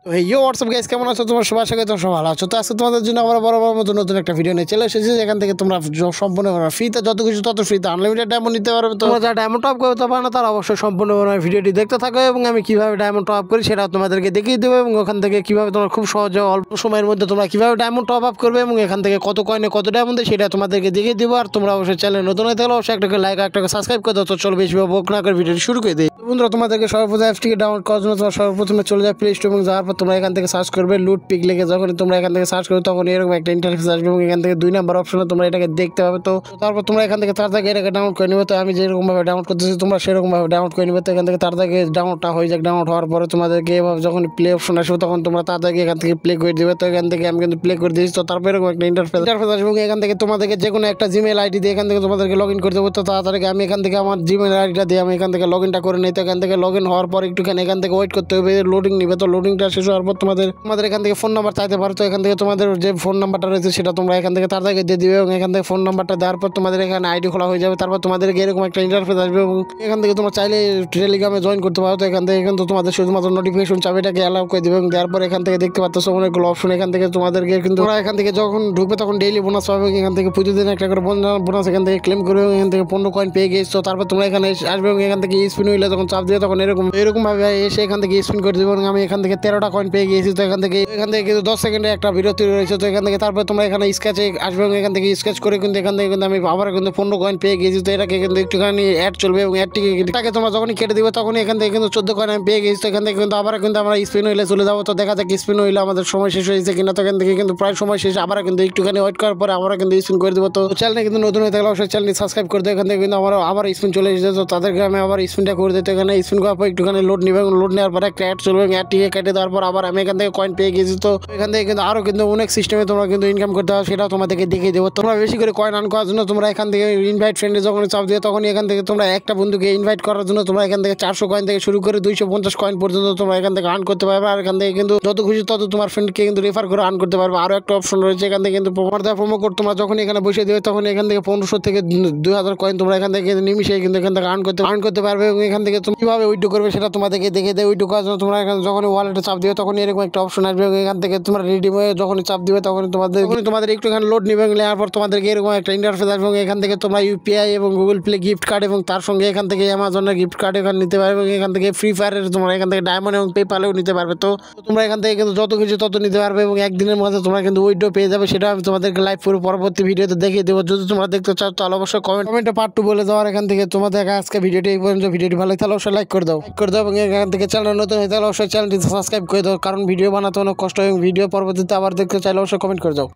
WhatsApp guys, কেমন আছো? তোমার সবার সাথে তোমরা ভালো আছো? তো আজকে তোমাদের জন্য আবার বরাবর মতো নতুন একটা ভিডিও নিয়ে চলে এসেছি। এখান থেকে তোমরা সম্পূর্ণ ফ্রিতে যত কিছু তত ফ্রিতে আনলিমিটেড ডায়মন্ড নিতে পারবে। তো যারা ডায়মন্ড টপ করতে পারে না তারা অবশ্যই সম্পূর্ণ ভিডিওটি দেখতে থাকো এবং আমি কিভাবে ডায়মন্ড টপ করি সেটা তোমাদেরকে দেখিয়ে দেবো এবং ওখান থেকে কিভাবে তোমরা খুব সহজে অল্প সময়ের মধ্যে তোমরা কিভাবে ডায়মন্ড টপ আপ করবে এবং এখান থেকে কত কয়েনে কত ডায়মন্ড সেটা তোমাদেরকে দেখিয়ে দেবো। আর তোমরা অবশ্যই চ্যানেল নতুন হয়ে থাকলে অবশ্যই একটা লাইক একটা সাবস্ক্রাইব করে দাও। তো চলো বেশি বক না করে ভিডিওটি শুরু করে দিই। বন্ধুরা, তোমাদেরকে সর্বপ্রথম অ্যাপসটিকে ডাউনলোড করার জন্য তোমরা সর্বপ্রথমে চলে যায় প্লে স্টোর এবং যাওয়ার পর তোমরা এখান থেকে সার্চ করবে লুট পিক লিখে। যখন তোমরা এখান থেকে সার্চ করবে তখন এরকম একটা ইন্টারফেস আসবে এবং এখান থেকে 2 নাম্বার অপশনে তোমরা এটাকে দেখতে পাবে। তো তারপর তোমরা এখান থেকে তাড়াতাড়ি এটাকে ডাউনলোড করে নিবে। তো আমি যেরকমভাবে ডাউনলোড করতেছি তোমরা সেরকমভাবে ডাউনলোড করে নিবে। তো এখান থেকে তাড়াতাড়ি ডাউনলোডটা হয়ে যাক। ডাউনলোড হওয়ার পরে তোমাদেরকে এভাবে যখন প্লে অপশন আসবে তখন তোমরা তাড়াতাড়ি এখান থেকে প্লে করে দিবে। তো এখান থেকে আমি কিন্তু প্লে করে দিয়েছি। তো তারপর এরকম একটা ইন্টারফেস আসবে এবং এখান থেকে তোমাদেরকে যে কোনো একটা জিমেল আইডি দিয়ে এখান থেকে তোমাদেরকে লগ ইন করে দেবো। তো তাড়াতাড়ি আমি এখান থেকে আমার জিমেল আইডিটা দিয়ে আমি এখান থেকে লগ ইনটা করে নিই। তো এখান থেকে লগ ইন হওয়ার পর একটুখানি এখান থেকে ওয়েট করতে হবে, লোডিং নিবে। তো লোডিংটা শেষ হওয়ার পর তোমাদের এখান থেকে ফোন নাম্বার চাইতে পারো। তো এখান থেকে তোমাদের যে ফোন নাম্বারটা রয়েছে সেটা তোমরা এখান থেকে তাড়াতাড়ি দিয়ে দিবে এবং এখান থেকে ফোন নাম্বারটা দেওয়ার পর তোমাদের এখানে আইডি খোলা হয়ে যাবে। তারপর তোমাদেরকে এরকম একটা ইন্টারফেস আসবে এবং এখান থেকে তোমরা চাইলে টেলিগ্রামে জয়েন করতে পারো। তো এখান থেকে কিন্তু তোমাদের শুধুমাত্র নোটিফিকেশন চাবিটাকে অ্যালাউ করে দিবে এবং দেওয়ার পর এখান থেকে দেখতে পাচ্ছ অনেকগুলো অপশন। এখান থেকে তোমাদেরকে কিন্তু তোমরা এখান থেকে যখন ঢুকবে তখন ডেইলি বোনাস পাবে। এখান থেকে প্রতিদিন একটা করে বোনাস এখান থেকে ক্লেম করবে এবং এখান থেকে 15 কয়েন পেয়ে গেছো। তারপর তোমরা এখানে আসবে এবং এখান থেকে স্পিন হইলে তখন চাপ দিয়ে তখন এরকম ভাবে এসে এখান থেকে স্পিন করে দেবো এবং আমি এখান থেকে 13টা কয়েন পেয়ে গেছি। তো এখান থেকে কিন্তু 10 সেকেন্ডে একটা বিরতি রয়েছে। তো এখান থেকে তারপর তোমরা এখানে স্কেচে আসবে এবং এখান থেকে স্কেচ করে কিন্তু এখান থেকে কিন্তু আমি আবার কিন্তু 15 কয়েন পেয়ে গেছি। তো এটাকে কিন্তু একটুখানি অ্যাড চলবে এবং অ্যাডটিকে তোমরা যখনই কেটে দিবে তখনই এখান থেকে কিন্তু 14 কয়েন আমি পেয়ে গেছি। তো এখান থেকে কিন্তু আবার কিন্তু আমরা স্পিন হইলে চলে যাবো। তো দেখা যাক স্পিন হইলে আমাদের সময় শেষ হয়েছে কিনা। তো এখান থেকে কিন্তু প্রায় সময় শেষ। আবার কিন্তু একটুখানি ওয়েট করার পরে আমরা কিন্তু স্পিন করে দেবো। তো চ্যানেলে কিন্তু নতুন হয়ে থাকলে অবশ্যই চ্যানেলটি সাবস্ক্রাইব করে দেবো। এখান থেকে কিন্তু আমার আবার স্পিন চলে এসেছে। তো তাদেরকে আমি আবার স্পিনটা করে দিতে এখানে স্পিন করার পর একটুখানি লোড নিবে এবং লোড নেওয়ার পরে একটা অ্যাড চলবে এবং অ্যাডটিকে কেটে দেওয়ার পর আবার আমি এখান থেকে কয়েন পেয়ে গেছি। তো এখান থেকে কিন্তু আরও কিন্তু অনেক সিস্টেমে তোমরা কিন্তু ইনকাম করতে হবে, সেটাও তোমাদেরকে দেখিয়ে দেবো। তোমরা বেশি করে কয়েন আর্ন করার জন্য তোমরা এখান থেকে ইনভাইট ফ্রেন্ডে যখন চাপ দিয়ে তখনই এখান থেকে তোমরা একটা বন্ধুকে ইনভাইট করার জন্য তোমরা এখান থেকে 400 কয়েন থেকে শুরু করে 250 কয়েন পর্যন্ত তোমরা এখান থেকে আর্ন করতে পারবে। আর এখান থেকে কিন্তু যত খুশি তত তোমার ফ্রেন্ডকে কিন্তু রেফার করে আর্ন করতে পারবে। আরও একটা অপশন রয়েছে এখান থেকে কিন্তু প্রোমো কোড তোমরা যখন এখানে বসে দেবে তখন এখান থেকে 1500 থেকে 2000 কয়েন তোমরা এখান থেকে নিমিশে কিন্তু এখান থেকে আর্ন করতে পারবে এবং এখান থেকে তুমি কীভাবে উইথড্র করবে সেটা তোমাদেরকে দেখে দেয়। উইথড্র করার জন্য তোমরা এখানে যখন ওয়ালেটে চাপ দিবে তখন এরকম একটা অপশন আসবে এবং এখান থেকে তোমরা রিডিমে যখন চাপ দিবে তখন তোমাদের একটুখানি লোড নিবে নেওয়ার পর তোমাদেরকে এরকম একটা ইন্টারফেস আসবে এবং এখান থেকে তোমরা ইউপিআই এবং গুগল প্লে গিফট কার্ড এবং তার সঙ্গে এখান থেকে অ্যামাজনের গিফট কার্ড এখানে নিতে পারবে এবং এখান থেকে ফ্রি ফায়ারের তোমরা এখান থেকে ডায়মন্ড এবং পেপালেও নিতে পারবে। তো তোমরা এখান থেকে কিন্তু যত কিছু তত নিতে পারবে এবং একদিনের মধ্যে তোমরা কিন্তু উইথড্র পেয়ে যাবে। সেটা আমি তোমাদেরকে লাইভ পুরো পরবর্তী ভিডিওতে দেখিয়ে দেবো। যদি তোমরা দেখতে চাও তাহলে অবশ্যই কমেন্টে পার্ট 2 বলে দাও। আর এখান থেকে তোমাদের আজকে ভিডিওটি এই পর্যন্ত। ভিডিওটি ভালো তাহলে অবশ্যই লাইক করে দাও এবং এখান থেকে চ্যানেল নতুন হয়ে তাহলে অবশ্যই চ্যানেলটি সাবস্ক্রাইব করে দাও, কারণ ভিডিও বানাতে অনেক কষ্ট এবং ভিডিও পরবর্তীতে আবার দেখতে চাইলে অবশ্যই কমেন্ট করে দাও।